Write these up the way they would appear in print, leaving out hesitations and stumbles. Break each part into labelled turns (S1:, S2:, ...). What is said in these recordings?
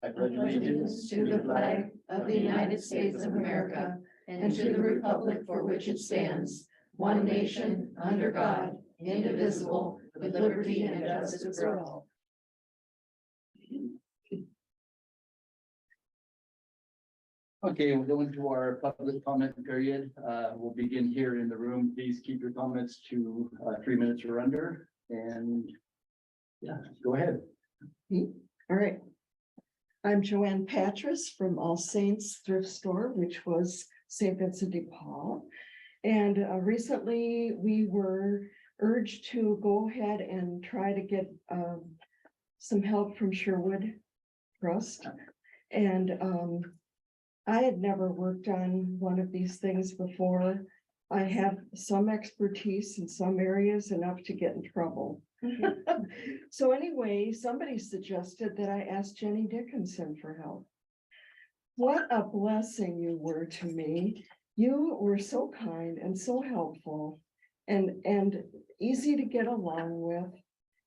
S1: I pledge allegiance to the flag of the United States of America and to the republic for which it stands, one nation, under God, indivisible, with liberty and justice for all. Okay, we'll go into our public comment period. We'll begin here in the room. Please keep your comments to 3 minutes or under. And yeah, go ahead.
S2: All right. I'm Joanne Patras from All Saints Thrift Store, which was St. Vincent de Paul. And recently we were urged to go ahead and try to get some help from Sherwood Trust. And I had never worked on one of these things before. I have some expertise in some areas, enough to get in trouble. So anyway, somebody suggested that I ask Jenny Dickinson for help. What a blessing you were to me. You were so kind and so helpful and easy to get along with.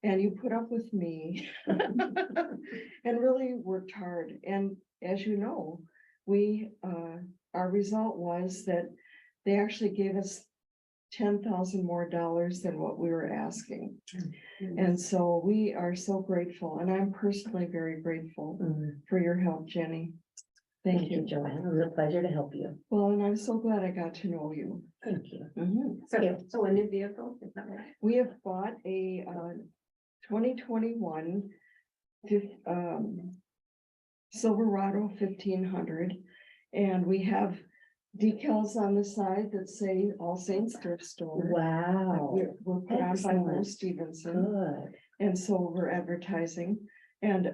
S2: And you put up with me and really worked hard. And as you know, our result was that they actually gave us $10,000 more than what we were asking. And so we are so grateful, and I'm personally very grateful for your help, Jenny. Thank you.
S3: Joanne. It was a pleasure to help you.
S2: Well, and I'm so glad I got to know you.
S3: Thank you.
S4: So a new vehicle, is that right?
S2: We have bought a 2021 Silverado 1500, and we have decals on the side that say All Saints Thrift Store.
S3: Wow.
S2: We're put on by Will
S3: Excellent.
S2: Stevenson,
S3: Good.
S2: and so we're advertising, and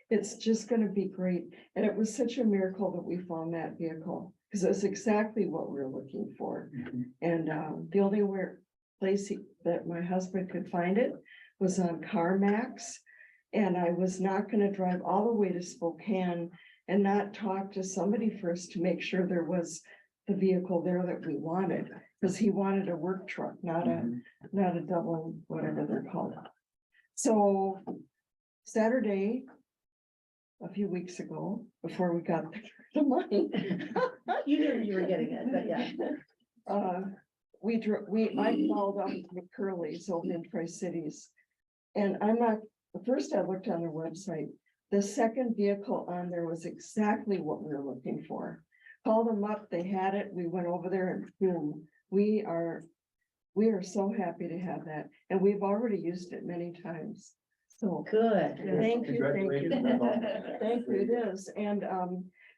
S2: it's just gonna be great. And it was such a miracle that we found that vehicle, because it's exactly what we were looking for. And the only place that my husband could find it was on CarMax. And I was not gonna drive all the way to Spokane and not talk to somebody first to make sure there was the vehicle there that we wanted. Because he wanted a work truck, not a double, whatever they're called. So Saturday, a few weeks ago, before we got the money.
S3: You knew you were getting it, but yeah.
S2: I called up the Curly's over in Tri-Cities. And first I looked on their website. The second vehicle on there was exactly what we were looking for. Called them up, they had it, we went over there and boom, we are so happy to have that. And we've already used it many times. So
S3: Good.
S2: thank you, thank you.
S1: Congratulations.
S2: Thank you, it is. And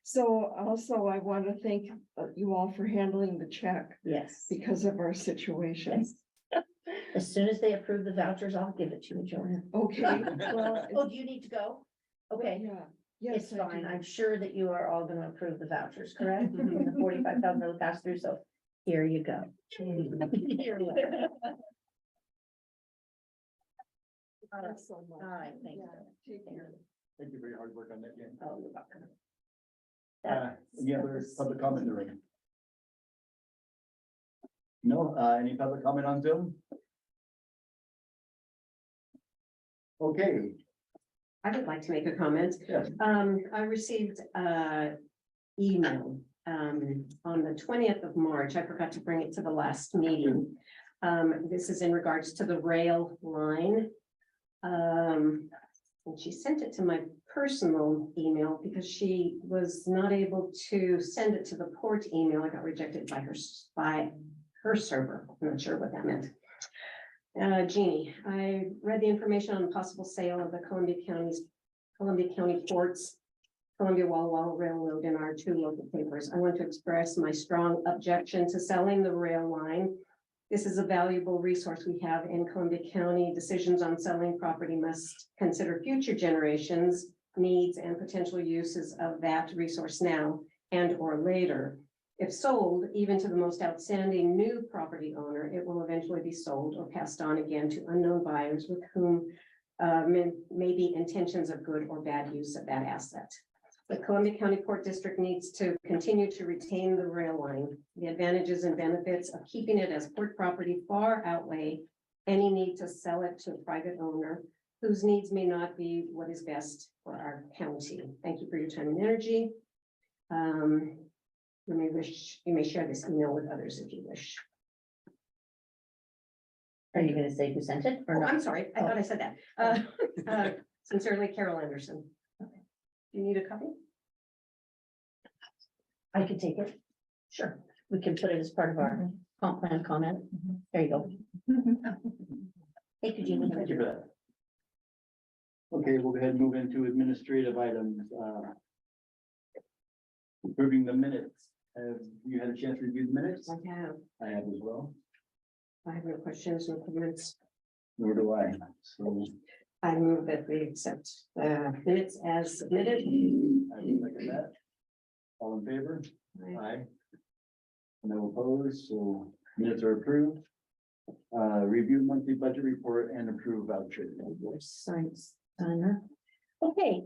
S2: so also I want to thank you all for handling the check
S3: Yes.
S2: because of our situation.
S3: Yes. As soon as they approve the vouchers, I'll give it to you, Joanne.
S2: Okay, well,
S3: Oh, do you need to go? Okay,
S2: yeah, yes,
S3: it's
S2: I
S3: fine.
S2: do.
S3: I'm sure that you are all gonna approve the vouchers, correct? The 45,000 will pass through, so here you go. You're welcome.
S2: Thanks so much.
S3: All right, thank you.
S2: Yeah, take care.
S1: Thank you for your hard work on that, Jen.
S3: Oh, you're welcome.
S1: Any other public comment in the room? No, any public comment on Zoom? Okay,
S4: I would like to make a comment.
S1: yes.
S4: I received email on the 20th of March. I forgot to bring it to the last meeting. This is in regards to the rail line. And she sent it to my personal email because she was not able to send it to the port email. It got rejected by her server. I'm not sure what that meant. Jeannie, I read the information on the possible sale of the Columbia County Ports, Columbia Walla Walla Railroad in our two local papers. I want to express my strong objection to selling the rail line. This is a valuable resource we have in Columbia County. Decisions on selling property must consider future generations' needs and potential uses of that resource now and or later. If sold, even to the most outstanding new property owner, it will eventually be sold or passed on again to unknown buyers with whom may be intentions of good or bad use of that asset. The Columbia County Port District needs to continue to retain the rail line. The advantages and benefits of keeping it as port property far outweigh any need to sell it to a private owner who whose needs may not be what is best for our county. Thank you for your time and energy. You may share this email with others if you wish.
S3: Are you gonna say who sent it or
S4: Oh,
S3: not?
S4: I'm sorry, I thought I said that. Sincerely, Carol Anderson. Do you need a copy?
S3: I could take it. Sure, we can put it as part of our comp plan comment. There you go. Thank you, Jeannie.
S5: Thank you for that. Okay, we'll go ahead and move into administrative items. Approving the minutes. Have you had a chance to review the minutes?
S4: I have.
S5: I have as well.
S4: I have no questions, no comments.
S5: Nor do I. So
S4: I move that we accept the minutes as submitted.
S5: I will second that. All in favor? Aye. No opposed, so minutes are approved. Review monthly budget report and approve voucher.
S3: Science, okay,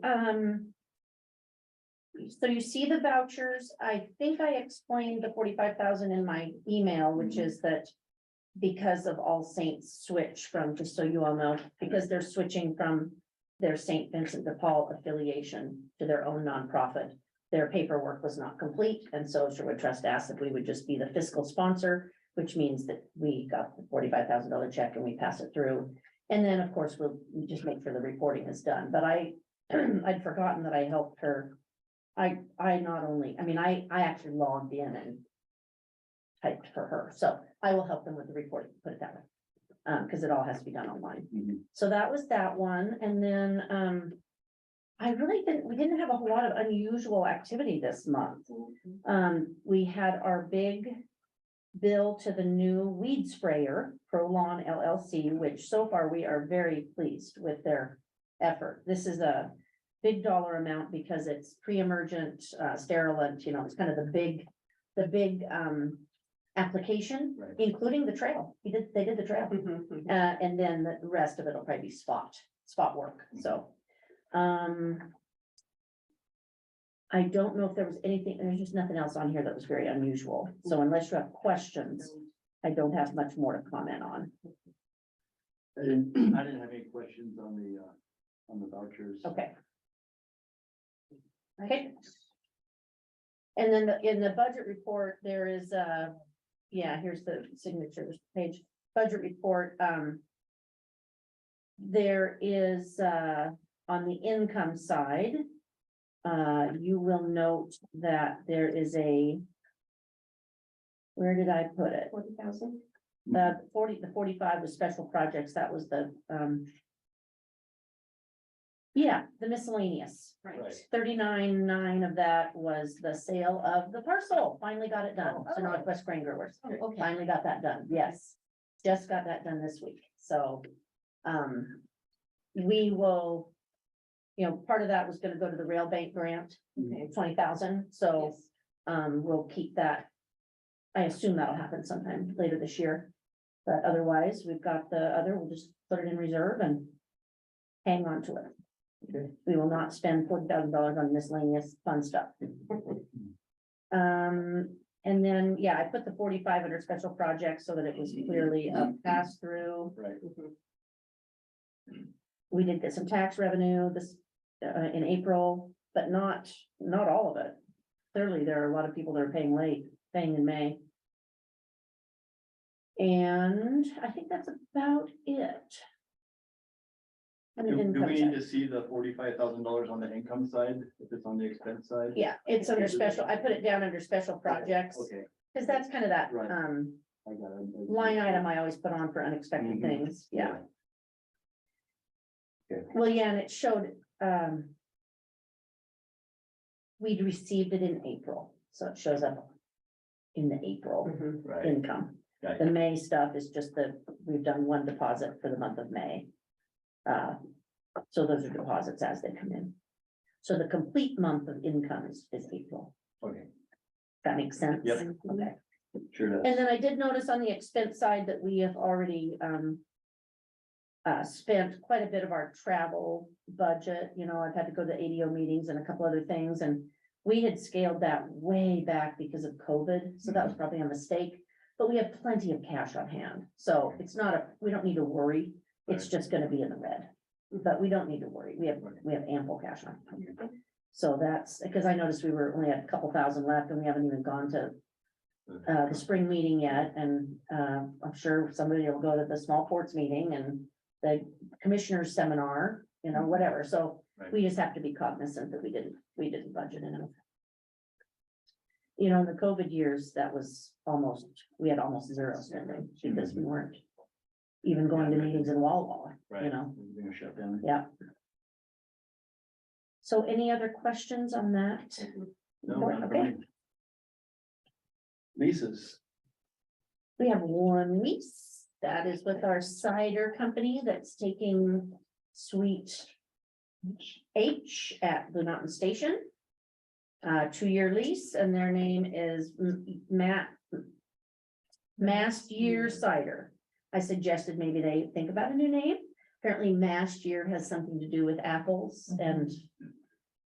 S3: so you see the vouchers, I think I explained the 45,000 in my email, which is that because of All Saints switch from, just so you all know, because they're switching from their St. Vincent de Paul affiliation to their own nonprofit, their paperwork was not complete, and so Sherwood Trust asked if we would just be the fiscal sponsor, which means that we got the $45,000 check and we pass it through. And then, of course, we just make sure the reporting is done, but I'd forgotten that I helped her. I actually logged in and typed for her, so I will help them with the reporting, put it that way. Because it all has to be done online.
S5: Mhm.
S3: So that was that one, and then, we didn't have a whole lot of unusual activity this month. We had our big bill to the new weed sprayer, Prolon LLC, which so far we are very pleased with their effort. This is a big dollar amount because it's pre-emergent, sterilant, it's kind of the big application,
S5: Right.
S3: including the trail. They did the trail. And then the rest of it will probably be spot work, so. I don't know if there was anything, there's just nothing else on here that was very unusual, so unless you have questions, I don't have much more to comment on.
S5: I didn't have any questions on the vouchers.
S3: Okay. Okay. And then in the budget report, there is here's the signatures page, budget report, there is, on the income side, you will note that there is where did I put it?
S4: 40,000.
S3: The 45 was special projects, that was the miscellaneous.
S5: Right.
S3: 39,900 of that was the sale of the parcel, finally got it done, so
S4: Oh.
S3: Northwest Grain Growers.
S4: Oh, okay.
S3: Finally got that done, yes, just got that done this week, so. We will, part of that was gonna go to the rail bank grant,
S4: Okay.
S3: 20,000, so,
S4: Yes.
S3: we'll keep that. I assume that'll happen sometime later this year, but otherwise, we've got the other, we'll just put it in reserve and hang on to it.
S5: Okay.
S3: We will not spend $40,000 on miscellaneous fun stuff. And then, I put the 45 under special projects so that it was clearly a pass through.
S5: Right.
S3: We did get some tax revenue this, in April, but not all of it. Clearly, there are a lot of people that are paying in May. And I think that's about it. On the
S5: Do
S3: income
S5: we need
S3: side.
S5: to see the $45,000 on the income side, if it's on the expense side?
S3: Yeah, it's under special, I put it down under special projects,
S5: Okay,
S3: because that's kind of that,
S5: Right. I got it.
S3: line item I always put on for unexpected
S5: Mhm.
S3: things, yeah.
S5: Okay.
S3: Well, and it showed, we'd received it in April, so it shows up in the April
S5: Right.
S3: income.
S5: Got
S3: The May stuff is just we've done one deposit for the month of May. So those are deposits as they come in. So the complete month of income is April.
S5: Okay,
S3: That makes sense?
S5: Yep.
S3: Okay.
S5: sure does.
S3: And then I did notice on the expense side that we have already, spent quite a bit of our travel budget, I've had to go to ADO meetings and a couple other things, and we had scaled that way back because of COVID, so that was probably a mistake. But we have plenty of cash on hand, so it's not we don't need to worry, it's
S5: Right.
S3: just gonna be in the red. but we don't need to worry. We have ample cash on. So that's, because I noticed we only had a couple thousand left and we haven't even gone to the spring meeting yet, and I'm sure somebody will go to the small ports meeting and the commissioners seminar, you know, whatever, so
S5: Right.
S3: we just have to be cognizant that we didn't budget in it. You know, in the COVID years, we had almost zero spending, because we weren't even going to meetings in Walla Walla,
S5: Right.
S3: you know,
S5: We're gonna shut down.
S3: yeah. So any other questions on that?
S5: No, not for
S3: Okay.
S5: me. Leases.
S3: We have one lease that is with our cider company that's taking Suite H at Blue Mountain Station. 2-year lease, and their name is Mast Year Cider. I suggested maybe they think about a new name. Apparently Mast Year has something to do with apples, and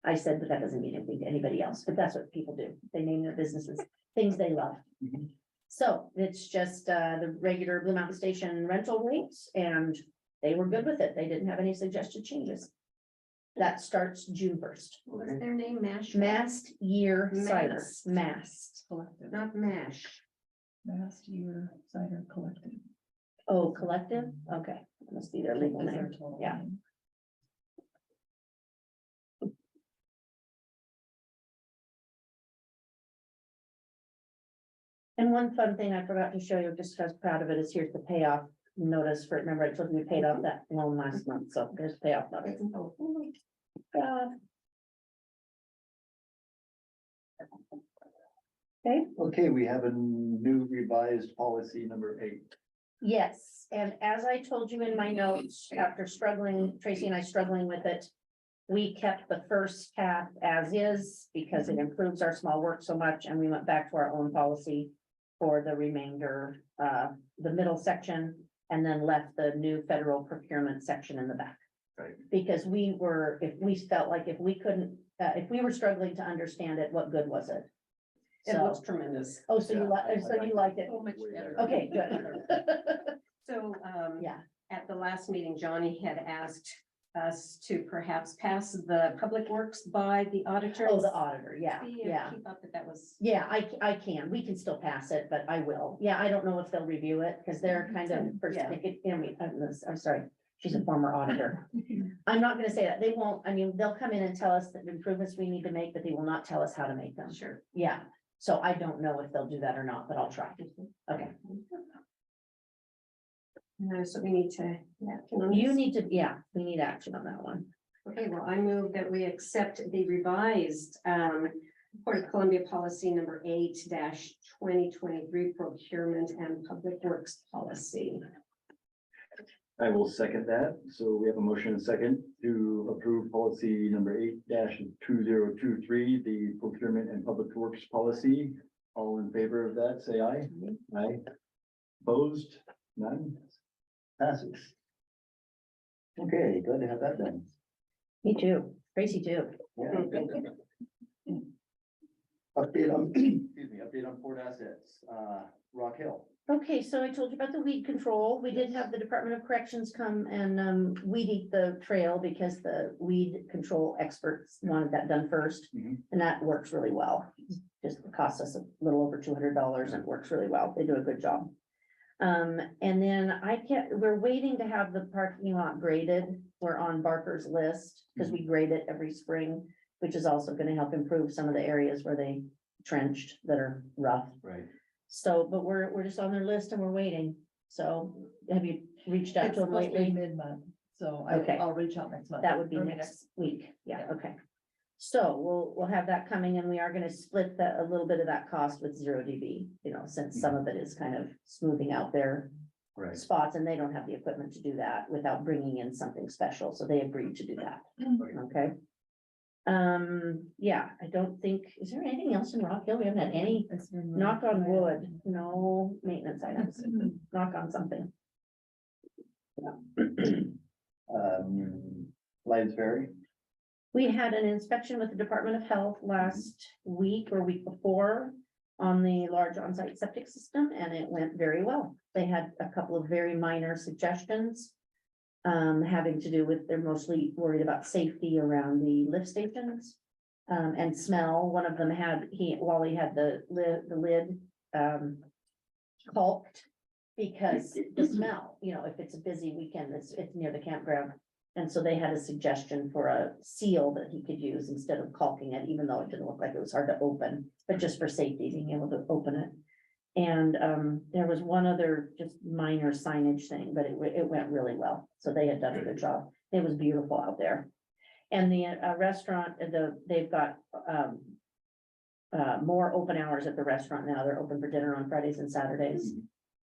S3: I said that doesn't mean anything to anybody else, but that's what people do. They name their businesses things they love.
S5: Mhm.
S3: So it's just the regular Blue Mountain Station rental rates, and they were good with it. They didn't have any suggested changes. That starts June 1st.
S4: What's their name? Mash?
S3: Mast Year Cider,
S4: Mast.
S3: Mast.
S4: Not mash.
S1: Last year, cider collected.
S3: Oh, collective? Okay, must be their legal name. Yeah. And one fun thing I forgot to show you, just because proud of it, is here's the payoff notice for, remember I told you we paid off that loan last month, so there's payoff notice. Okay,
S5: Okay, we have a new revised policy number 8.
S3: yes, and as I told you in my notes, after struggling, Tracy and I struggling with it, we kept the first half as is because it improves our small work so much, and we went back to our own policy for the remainder, the middle section, and then left the new federal procurement section in the back.
S5: Right.
S3: Because if we felt like if we couldn't, if we were struggling to understand it, what good was it?
S4: It
S3: So,
S4: looks tremendous.
S3: oh, so you
S5: Yeah,
S3: you liked it?
S1: So much
S5: Way
S1: better.
S3: Okay, good.
S4: So,
S3: Yeah.
S4: at the last meeting, Johnny had asked us to perhaps pass the public works by the auditor.
S3: Oh, the auditor, yeah,
S4: See,
S3: yeah.
S4: He thought that was.
S3: Yeah, I can, we can still pass it, but I will. Yeah, I don't know if they'll review it, because they're kind of first,
S4: Yeah.
S3: I'm sorry, she's a former auditor. I'm not gonna say that, they won't, I mean, they'll come in and tell us the improvements we need to make, but they will not tell us how to make them.
S4: Sure.
S3: Yeah, so I don't know if they'll do that or not, but I'll try. Okay,
S4: So we need to.
S3: you need to, yeah, we need action on that one.
S4: Okay, well, I move that we accept the revised Port of Columbia policy number 8-2023 procurement and public works policy.
S5: I will second that. So we have a motion and second to approve policy number 8-2023, the procurement and public works policy. All in favor of that, say aye. Aye. Opposed? None? Passes. Okay, glad to have that done.
S3: Me too, Tracy too.
S5: Yeah. Update on, excuse me, update on port assets, Rock Hill.
S3: Okay, so I told you about the weed control. We did have the Department of Corrections come and weed eat the trail because the weed control experts wanted that done first.
S5: Mhm.
S3: And that works really well. Just costs us a little over $200 and it works really well. They do a good job. And then we're waiting to have the parking lot graded. We're on Barker's list because we grade it every spring, which is also gonna help improve some of the areas where they trenched that are rough.
S5: Right.
S3: So, but we're just on their list and we're waiting. So have you reached out
S1: It's
S3: to them
S1: supposed to be
S3: lately?
S1: mid-month, so
S3: Okay.
S1: I'll reach out next month.
S3: That would be
S1: Or
S3: next week. Yeah, okay. So we'll have that coming and we are gonna split a little bit of that cost with 0DB, since some of it is kind of smoothing out their
S5: Right.
S3: spots and they don't have the equipment to do that without bringing in something special. So they agreed to do that. Okay. Yeah, I don't think, is there anything else in Rock Hill? We haven't had any,
S1: It's been-
S3: knock on wood, no maintenance items, knock on something.
S5: Lions Ferry.
S3: We had an inspection with the Department of Health last week or week before on the large on-site septic system, and it went very well. They had a couple of very minor suggestions. having to do with, they're mostly worried about safety around the lift stations. And smell, one of them had, Wally had the lid, caulked. Because the smell, if it's a busy weekend, it's near the campground. And so they had a suggestion for a seal that he could use instead of caulking it, even though it didn't look like it was hard to open, but just for safety, being able to open it. And there was one other just minor signage thing, but it went really well. So they had done a good job. It was beautiful out there. And the restaurant, they've got more open hours at the restaurant now. They're open for dinner on Fridays and Saturdays.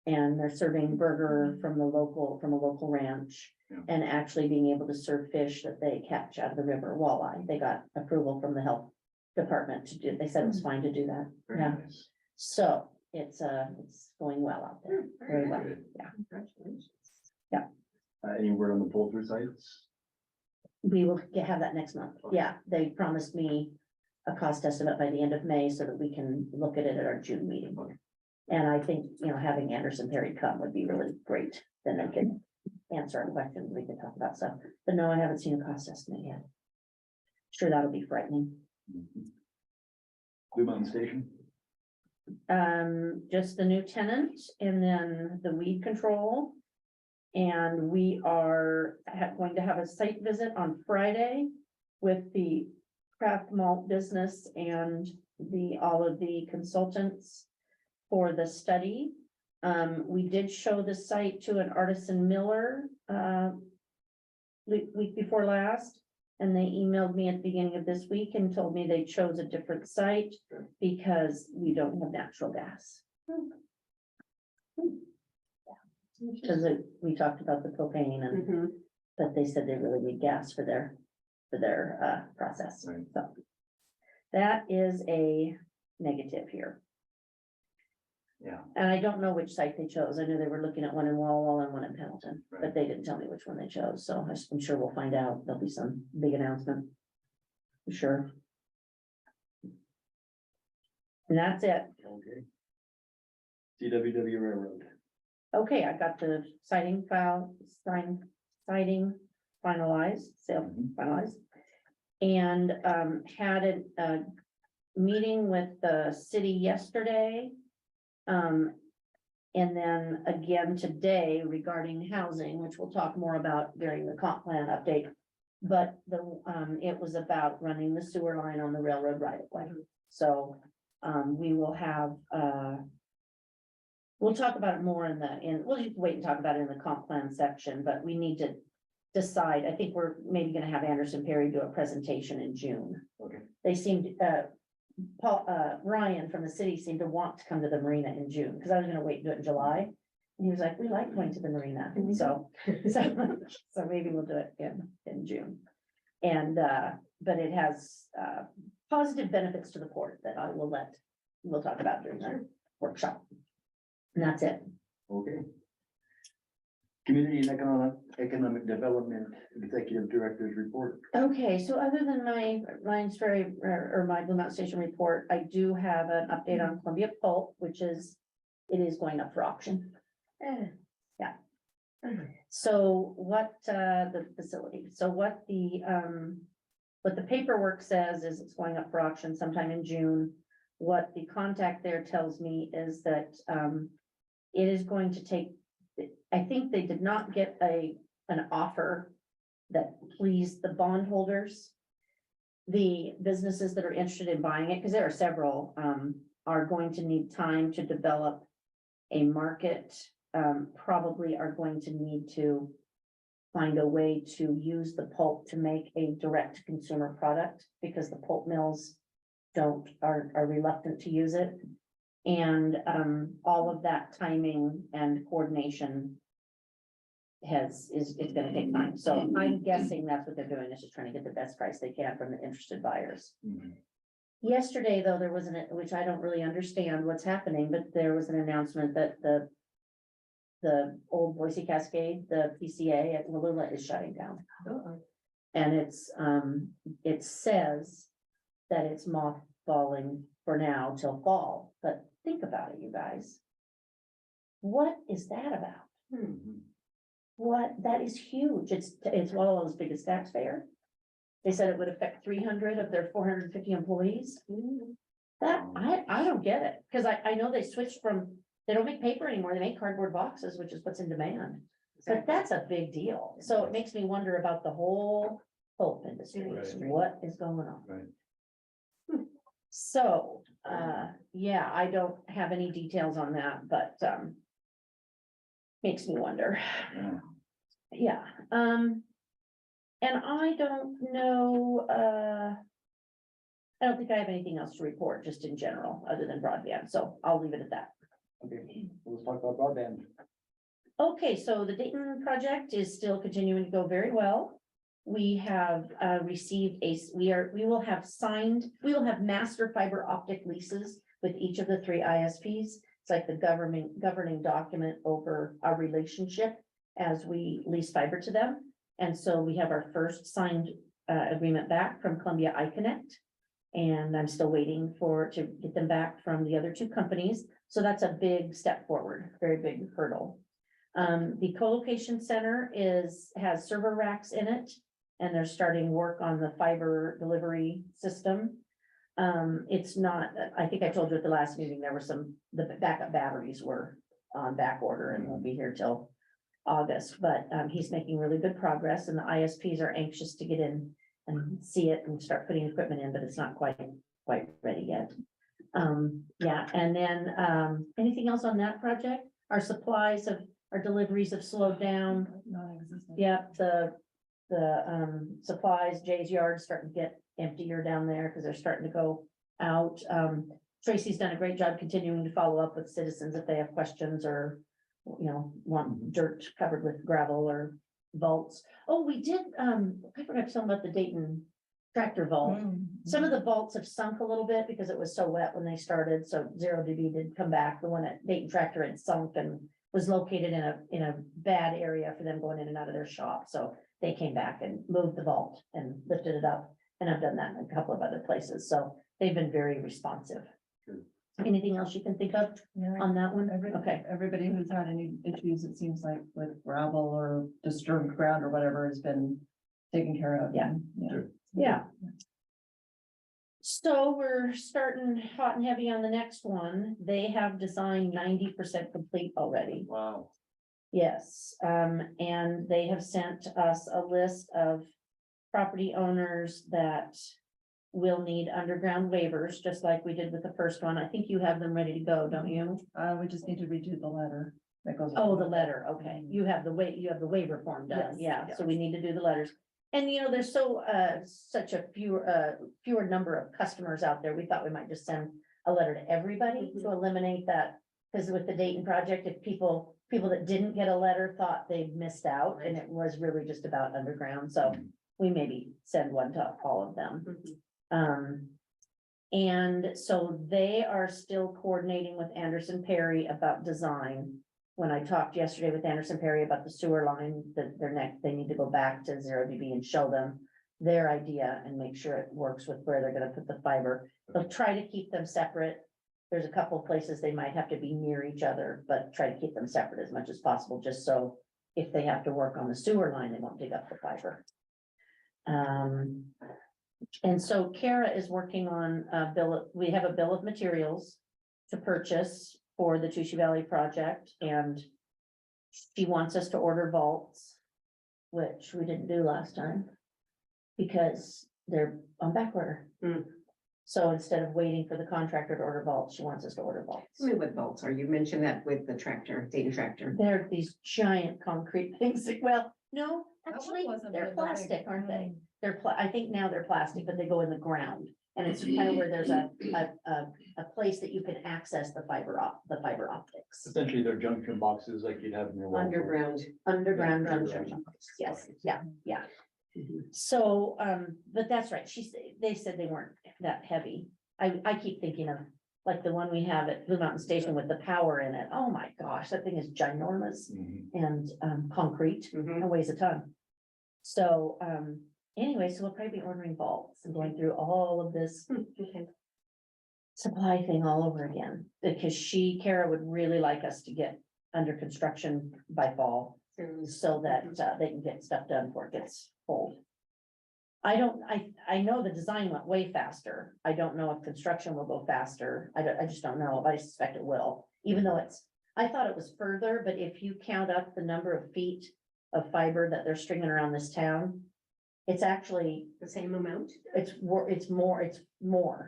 S3: And they're serving burger from a local ranch.
S5: Yeah.
S3: And actually being able to serve fish that they catch out of the river, walleye. They got approval from the health department to do, they said it was fine to do that.
S5: Very
S3: Yeah.
S5: nice.
S3: So it's going well out there, very well,
S5: Good.
S3: yeah.
S4: Congratulations.
S5: Any word on the pull-through sites?
S3: We will have that next month. Yeah, they promised me a cost estimate by the end of May so that we can look at it at our June meeting. And I think, having Anderson Perry come would be really great. Then they can answer our questions. We can talk about stuff. But no, I haven't seen a cost estimate yet. Sure, that'll be frightening.
S5: Blue Mountain Station?
S3: Just the new tenant and then the weed control. And we are going to have a site visit on Friday with the craft malt business and all of the consultants for the study. We did show the site to an artisan miller, week before last. And they emailed me at the beginning of this week and told me they chose a different site because we don't have natural gas. Because we talked about the propane and,
S4: Mhm.
S3: but they said they really need gas for their process.
S5: Right.
S3: So that is a negative here.
S5: Yeah.
S3: And I don't know which site they chose. I knew they were looking at one in Walla Walla and one in Pendleton,
S5: Right.
S3: but they didn't tell me which one they chose. So I'm sure we'll find out. There'll be some big announcement. For sure. And that's it.
S5: Okay. CWW Railroad.
S3: Okay, I got the citing finalized, sale
S5: Mhm.
S3: finalized. And had a meeting with the city yesterday. And then again today regarding housing, which we'll talk more about during the comp plan update. But it was about running the sewer line on the railroad right of way. So we will have we'll talk about it more we'll just wait and talk about it in the comp plan section, but we need to decide. I think we're maybe gonna have Anderson Perry do a presentation in June.
S5: Okay.
S3: They seemed, Ryan from the city seemed to want to come to the marina in June, because I was gonna wait and do it in July. And he was like, we like going to the marina, so maybe we'll do it in June. And, but it has, positive benefits to the port that we'll talk about during the workshop. And that's it.
S5: Okay. Community and Economic Development Executive Director's Report.
S3: Okay, so other than my Lions Ferry or my Blue Mountain Station report, I do have an update on Columbia Pulp, it is going up for auction. Yeah. So what the facility, so what the paperwork says is it's going up for auction sometime in June. What the contact there tells me is that it is going to take, I think they did not get an offer that pleased the bondholders. The businesses that are interested in buying it, because there are several, are going to need time to develop a market, probably are going to need to find a way to use the pulp to make a direct consumer product, because the pulp mills are reluctant to use it. And all of that timing and coordination it's gonna take time. So I'm guessing that's what they're doing, is just trying to get the best price they can from the interested buyers.
S5: Mhm.
S3: Yesterday, though, there was which I don't really understand what's happening, but there was an announcement that the old Boise Cascade, the PCA at Wallula is shutting down. And it says that it's mothballing for now till fall, but think about it, you guys. What is that about?
S5: Mhm.
S3: What, that is huge. It's well as big as taxpayer. They said it would affect 300 of their 450 employees. That, I don't get it, because I know they switched from, they don't make paper anymore, they make cardboard boxes, which is what's in demand. But that's a big deal, so it makes me wonder about the whole pulp industry,
S5: Right.
S3: what is going on?
S5: Right.
S3: So, yeah, I don't have any details on that, but, makes me wonder.
S5: Yeah.
S3: Yeah, and I don't know, I don't think I have anything else to report, just in general, other than broadband, so I'll leave it at that.
S5: Okay, let's talk about broadband.
S3: Okay, so the Dayton project is still continuing to go very well. We have received we will have master fiber optic leases with each of the 3 ISPs. It's like the governing document over our relationship as we lease fiber to them. And so we have our first signed agreement back from Columbia iConnect. And I'm still waiting to get them back from the other 2 companies. So that's a big step forward, very big hurdle. The co-location center has server racks in it, and they're starting work on the fiber delivery system. It's not, I think I told you at the last meeting, there were the backup batteries were on back order and won't be here till August, but he's making really good progress, and the ISPs are anxious to get in and see it and start putting equipment in, but it's not quite ready yet. Yeah, and then anything else on that project? Our deliveries have slowed down. Yep, the supplies, Jay's yard starting to get emptier down there because they're starting to go out. Tracy's done a great job continuing to follow up with citizens if they have questions or, want dirt covered with gravel or vaults. Oh, we did, I forgot to tell them about the Dayton tractor vault. Some of the vaults have sunk a little bit because it was so wet when they started, so 0DB did come back. The one at Dayton Tractor had sunk and was located in a bad area for them going in and out of their shop, so they came back and moved the vault and lifted it up, and I've done that in a couple of other places, so they've been very responsive.
S5: Good.
S3: Anything else you can think of on that one? Okay.
S1: Everybody who's had any issues, it seems like with gravel or disturbed ground or whatever has been taken care of.
S3: Yeah.
S5: Sure.
S3: Yeah. So we're starting hot and heavy on the next one. They have design 90% complete already.
S5: Wow.
S3: Yes, and they have sent us a list of property owners that will need underground waivers, just like we did with the first one. I think you have them ready to go, don't you?
S1: We just need to redo the letter that goes.
S3: Oh, the letter, okay. You have the waiver form done,
S1: Yes,
S3: yeah,
S1: yes.
S3: so we need to do the letters. And there's such a fewer number of customers out there. We thought we might just send a letter to everybody to eliminate that. Because with the Dayton project, if people that didn't get a letter thought they missed out, and it was really just about underground, so we maybe send one to all of them. And so they are still coordinating with Anderson Perry about design. When I talked yesterday with Anderson Perry about the sewer line, they need to go back to 0DB and show them their idea and make sure it works with where they're gonna put the fiber. They'll try to keep them separate. There's a couple of places they might have to be near each other, but try to keep them separate as much as possible, just so if they have to work on the sewer line, they won't dig up the fiber. And so Kara is working on we have a bill of materials to purchase for the Tushy Valley project, and she wants us to order vaults, which we didn't do last time because they're on back order. So instead of waiting for the contractor to order vaults, she wants us to order vaults.
S4: Tell me what bolts are. You mentioned that with the tractor, Dayton tractor.
S3: They're these giant concrete things. Well, no,
S1: That one
S3: actually,
S1: wasn't
S3: they're
S1: very
S3: plastic,
S1: big.
S3: aren't they? I think now they're plastic, but they go in the ground. And it's kind of where there's a place that you can access the fiber optics.
S5: Essentially, they're junction boxes like you'd have in your. wall.
S4: Underground.
S3: Underground
S5: Yeah,
S3: junction.
S5: underground.
S3: Yes, yeah. So, but that's right. They said they weren't that heavy. I keep thinking of like the one we have at Blue Mountain Station with the power in it. Oh my gosh, that thing is ginormous
S5: Mhm.
S3: and concrete and weighs a ton. So, anyway, so we'll probably be ordering vaults and going through all of this
S4: Okay.
S3: supply thing all over again. Because Kara would really like us to get under construction by fall. so that they can get stuff done before it gets cold. I know the design went way faster. I don't know if construction will go faster. I just don't know. I suspect it will, even though I thought it was further, but if you count up the number of feet of fiber that they're stringing around this town, it's actually,
S4: The same amount?
S3: it's more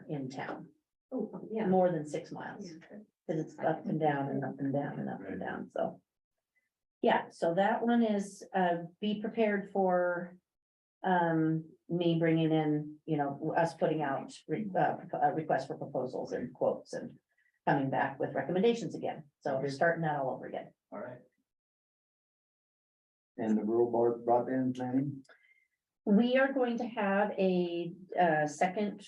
S3: in town,
S4: Oh, yeah.
S3: more than 6 miles.
S4: Yeah.
S3: Cause it's up and down and up and down and up and down, so. Yeah, so that one is, be prepared for, me bringing in, us putting out, requests for proposals and quotes and coming back with recommendations again, so we're starting that all over again.
S5: All right. And the rural broadband planning?
S3: We are going to have a, second,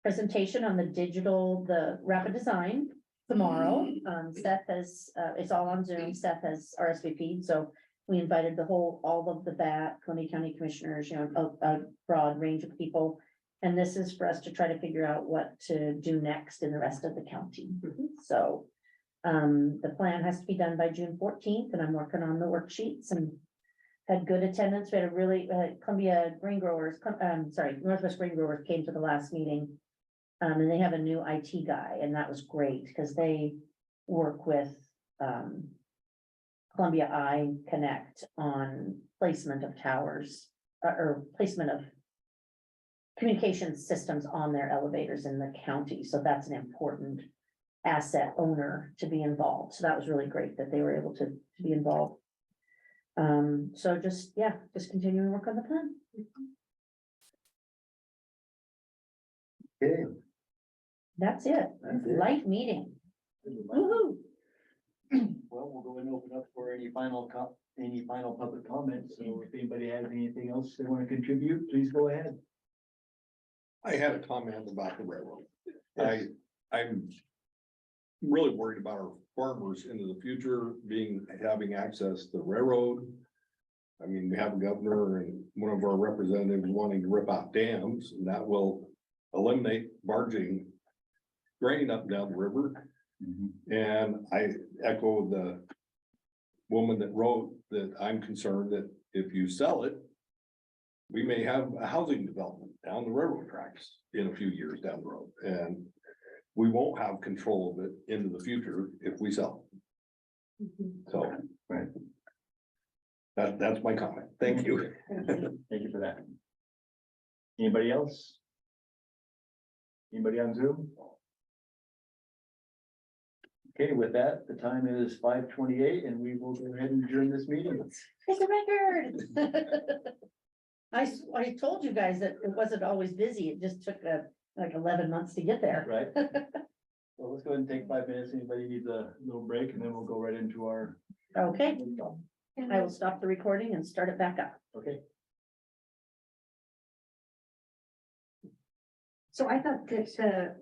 S3: presentation on the rapid design tomorrow. Seth has, it's all on Zoom. Seth has RSVP'd, so we invited all of the Columbia County Commissioners, a broad range of people. And this is for us to try to figure out what to do next in the rest of the county. So, the plan has to be done by June 14th, and I'm working on the worksheets and had good attendance. We had a really, Northwest Grain Growers came to the last meeting. And they have a new IT guy, and that was great, because they work with, Columbia iConnect on placement of towers, or placement of communication systems on their elevators in the county, so that's an important asset owner to be involved, so that was really great that they were able to be involved. So just continuing to work on the plan.
S5: Okay.
S3: That's it.
S5: That's it.
S3: Light meeting. Woo-hoo.
S5: Well, we'll go and open up for any final public comments. So if anybody has anything else they want to contribute, please go ahead.
S6: I had a comment about the railroad. I'm really worried about our farmers into the future having access to the railroad. I mean, we have a governor and one of our representatives wanting to rip out dams, and that will eliminate barging, draining up and down the river. And I echo the woman that wrote that I'm concerned that if you sell it, we may have a housing development down the railroad tracks in a few years down the road, and we won't have control of it into the future if we sell it. So.
S5: Right.
S6: That's my comment. Thank you.
S5: Thank you for that. Anybody else? Anybody on Zoom? Okay, with that, the time is 5:28 and we will go ahead and adjourn this meeting.
S3: It's a record. I told you guys that it wasn't always busy. It just took like 11 months to get there.
S5: Right? Well, let's go ahead and take 5 minutes. Anybody needs a little break and then we'll go right into our.
S3: Okay, I will stop the recording and start it back up.
S5: Okay.
S4: So I thought that,